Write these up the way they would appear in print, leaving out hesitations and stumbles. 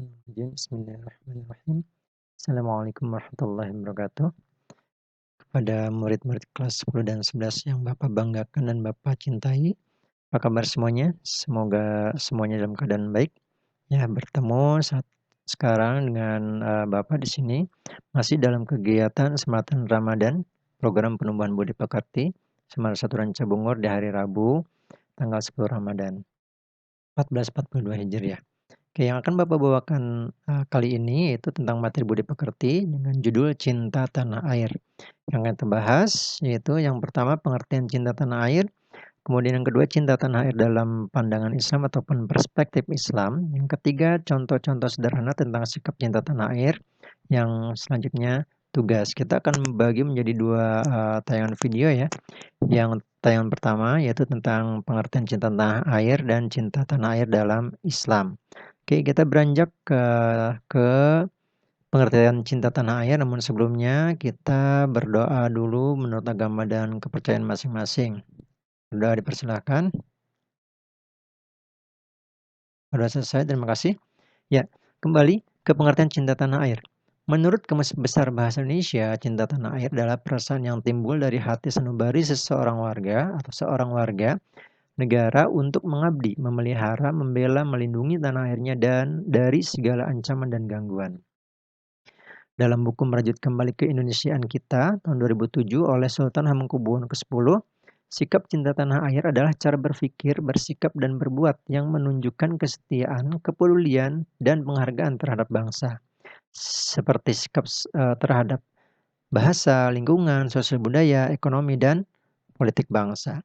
Bismillahirrahmanirrahim. Assalamualaikum warahmatullahi wabarakatuh. Kepada murid-murid kelas 10 dan 11 yang Bapak banggakan dan Bapak cintai, apa kabar semuanya? Semoga semuanya dalam keadaan baik. Ya, bertemu saat sekarang dengan Bapak di sini masih dalam kegiatan Sematan Ramadan, program penumbuhan budi pekerti Semar Satu Ranca Bungur di hari Rabu, tanggal 10 Ramadan 1442 Hijriah. Oke, yang akan Bapak bawakan kali ini yaitu tentang materi budi pekerti dengan judul Cinta Tanah Air. Yang akan kita bahas yaitu yang pertama pengertian cinta tanah air, kemudian yang kedua cinta tanah air dalam pandangan Islam ataupun perspektif Islam. Yang ketiga contoh-contoh sederhana tentang sikap cinta tanah air. Yang selanjutnya tugas. Kita akan membagi menjadi dua tayangan video ya. Yang tayangan pertama yaitu tentang pengertian cinta tanah air dan cinta tanah air dalam Islam. Oke, kita beranjak ke pengertian cinta tanah air, namun sebelumnya kita berdoa dulu menurut agama dan kepercayaan masing-masing. Berdoa dipersilahkan. Sudah selesai, terima kasih. Ya, kembali ke pengertian cinta tanah air. Menurut Kamus Besar Bahasa Indonesia, cinta tanah air adalah perasaan yang timbul dari hati sanubari seseorang warga atau seorang warga negara untuk mengabdi, memelihara, membela, melindungi tanah airnya dan dari segala ancaman dan gangguan. Dalam buku Merajut Kembali Keindonesiaan Kita tahun 2007 oleh Sultan Hamengkubuwono ke-10, sikap cinta tanah air adalah cara berpikir, bersikap, dan berbuat yang menunjukkan kesetiaan, kepedulian, dan penghargaan terhadap bangsa. Seperti sikap terhadap bahasa, lingkungan, sosial budaya, ekonomi, dan politik bangsa.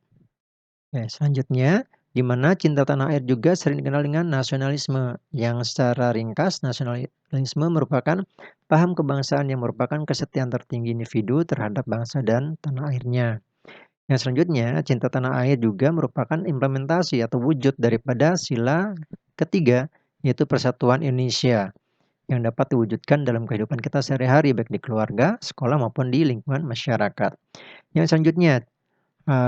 Oke, selanjutnya, di mana cinta tanah air juga sering dikenal dengan nasionalisme, yang secara ringkas nasionalisme merupakan paham kebangsaan yang merupakan kesetiaan tertinggi individu terhadap bangsa dan tanah airnya. Yang selanjutnya, cinta tanah air juga merupakan implementasi atau wujud daripada sila ketiga, yaitu persatuan Indonesia, yang dapat diwujudkan dalam kehidupan kita sehari-hari, baik di keluarga, sekolah, maupun di lingkungan masyarakat. Yang selanjutnya,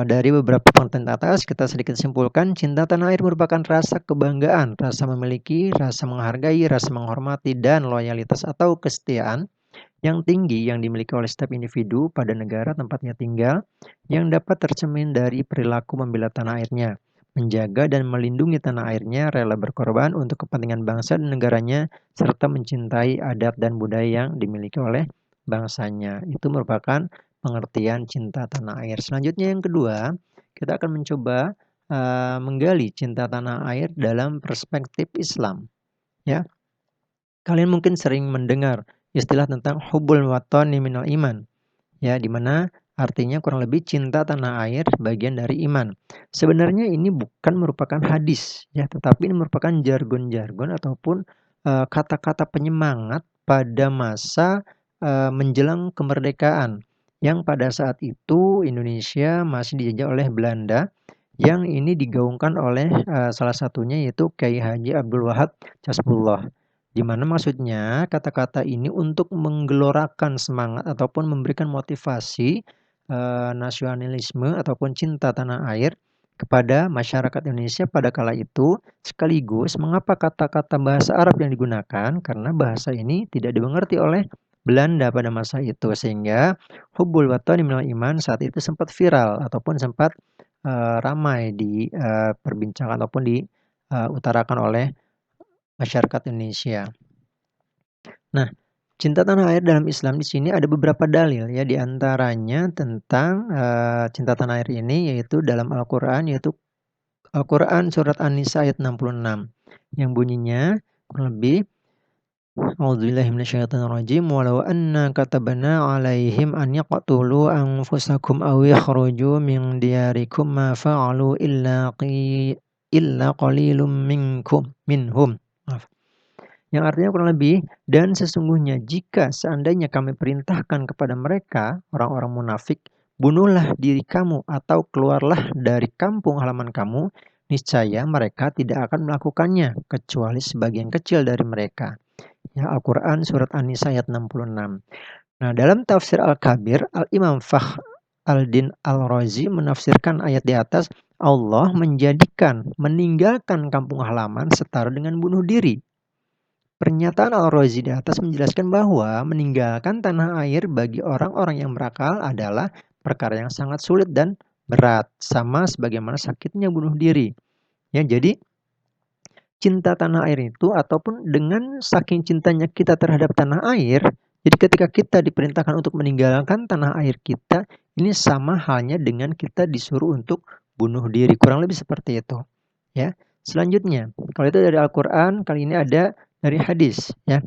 dari beberapa konten atas kita sedikit simpulkan cinta tanah air merupakan rasa kebanggaan, rasa memiliki, rasa menghargai, rasa menghormati, dan loyalitas atau kesetiaan yang tinggi yang dimiliki oleh setiap individu pada negara tempatnya tinggal yang dapat tercermin dari perilaku membela tanah airnya, menjaga dan melindungi tanah airnya, rela berkorban untuk kepentingan bangsa dan negaranya, serta mencintai adat dan budaya yang dimiliki oleh bangsanya. Itu merupakan pengertian cinta tanah air. Selanjutnya yang kedua, kita akan mencoba menggali cinta tanah air dalam perspektif Islam. Ya, kalian mungkin sering mendengar istilah tentang hubul watani minal iman. Ya, di mana artinya kurang lebih cinta tanah air bagian dari iman. Sebenarnya ini bukan merupakan hadis, ya, tetapi ini merupakan jargon-jargon ataupun kata-kata penyemangat pada masa menjelang kemerdekaan, yang pada saat itu Indonesia masih dijajah oleh Belanda, yang ini digaungkan oleh salah satunya yaitu Kiai Haji Abdul Wahab Casbullah. Di mana maksudnya kata-kata ini untuk menggelorakan semangat ataupun memberikan motivasi nasionalisme ataupun cinta tanah air kepada masyarakat Indonesia pada kala itu, sekaligus mengapa kata-kata bahasa Arab yang digunakan, karena bahasa ini tidak dimengerti oleh Belanda pada masa itu, sehingga hubbul watani minal iman saat itu sempat viral ataupun sempat ramai di perbincangan ataupun diutarakan oleh masyarakat Indonesia. Nah, cinta tanah air dalam Islam di sini ada beberapa dalil ya, di antaranya tentang cinta tanah air ini yaitu dalam Al-Qur'an, yaitu Al-Qur'an surat An-Nisa ayat 66 yang bunyinya kurang lebih A'udzubillahi minasyaitonirrajim walau anna katabna 'alaihim an yaqtulu anfusakum aw yakhruju min diyarikum ma fa'alu illa qalilum minhum. Maaf. Yang artinya kurang lebih, dan sesungguhnya jika seandainya kami perintahkan kepada mereka, orang-orang munafik, bunuhlah diri kamu atau keluarlah dari kampung halaman kamu, niscaya mereka tidak akan melakukannya, kecuali sebagian kecil dari mereka. Ya, Al-Quran Surat An-Nisa ayat 66. Nah, dalam tafsir Al-Kabir, Al-Imam Fakhr Al-Din Al-Razi menafsirkan ayat di atas, Allah meninggalkan kampung halaman setara dengan bunuh diri. Pernyataan Al-Razi di atas menjelaskan bahwa meninggalkan tanah air bagi orang-orang yang berakal adalah perkara yang sangat sulit dan berat, sama sebagaimana sakitnya bunuh diri. Ya, jadi cinta tanah air itu ataupun dengan saking cintanya kita terhadap tanah air, jadi ketika kita diperintahkan untuk meninggalkan tanah air kita, ini sama halnya dengan kita disuruh untuk bunuh diri, kurang lebih seperti itu. Ya. Selanjutnya, kalau itu dari Al-Qur'an, kali ini ada dari hadis, ya.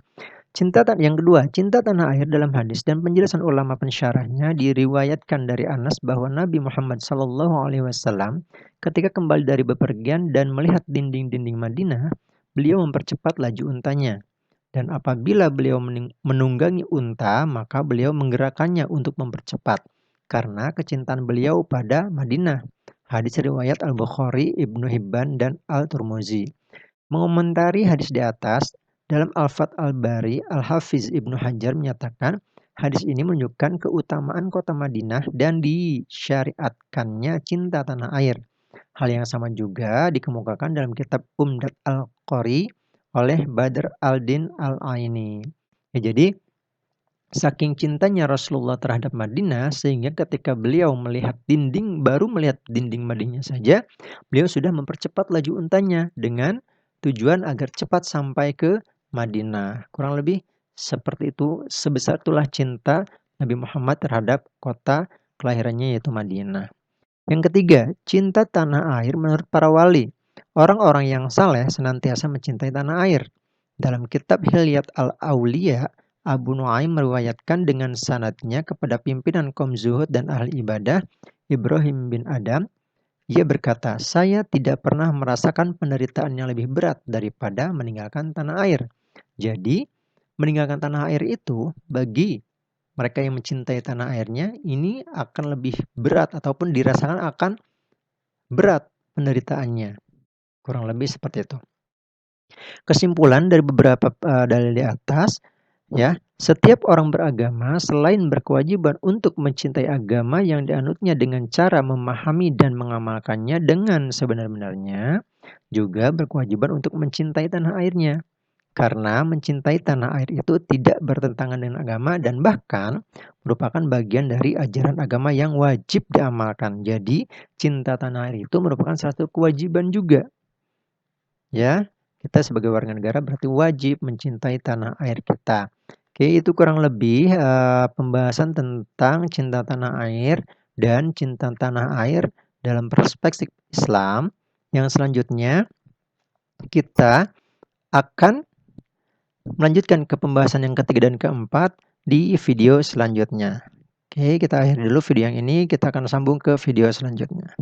Yang kedua, cinta tanah air dalam hadis dan penjelasan ulama pensyarahnya diriwayatkan dari Anas bahwa Nabi Muhammad SAW ketika kembali dari bepergian dan melihat dinding-dinding Madinah, beliau mempercepat laju untanya. Dan apabila beliau menunggangi unta, maka beliau menggerakkannya untuk mempercepat karena kecintaan beliau pada Madinah. Hadis riwayat Al-Bukhari, Ibnu Hibban, dan Al-Turmuzi. Mengomentari hadis di atas, dalam Al-Fath Al-Bari, Al-Hafiz Ibnu Hajar menyatakan, hadis ini menunjukkan keutamaan kota Madinah dan disyariatkannya cinta tanah air. Hal yang sama juga dikemukakan dalam kitab Umdat Al-Qari oleh Badr Al-Din Al-Aini. Ya, jadi, saking cintanya Rasulullah terhadap Madinah, sehingga ketika beliau baru melihat dinding Madinah saja, beliau sudah mempercepat laju untanya dengan tujuan agar cepat sampai ke Madinah. Kurang lebih seperti itu, sebesar itulah cinta Nabi Muhammad terhadap kota kelahirannya yaitu Madinah. Yang ketiga, cinta tanah air menurut para wali. Orang-orang yang saleh senantiasa mencintai tanah air. Dalam kitab Hilyat Al-Auliya, Abu Nuaim meriwayatkan dengan sanadnya kepada pimpinan kaum zuhud dan ahli ibadah, Ibrahim bin Adam. Ia berkata, saya tidak pernah merasakan penderitaan yang lebih berat daripada meninggalkan tanah air. Jadi, meninggalkan tanah air itu bagi mereka yang mencintai tanah airnya ini akan lebih berat ataupun dirasakan akan berat penderitaannya. Kurang lebih seperti itu. Kesimpulan dari beberapa dalil di atas, ya, setiap orang beragama selain berkewajiban untuk mencintai agama yang dianutnya dengan cara memahami dan mengamalkannya dengan sebenar-benarnya, juga berkewajiban untuk mencintai tanah airnya. Karena mencintai tanah air itu tidak bertentangan dengan agama dan bahkan merupakan bagian dari ajaran agama yang wajib diamalkan. Jadi, cinta tanah air itu merupakan salah satu kewajiban juga. Ya, kita sebagai warga negara berarti wajib mencintai tanah air kita. Oke, itu kurang lebih pembahasan tentang cinta tanah air dan cinta tanah air dalam perspektif Islam. Yang selanjutnya kita akan melanjutkan ke pembahasan yang ketiga dan keempat di video selanjutnya. Oke, kita akhiri dulu video yang ini. Kita akan sambung ke video selanjutnya.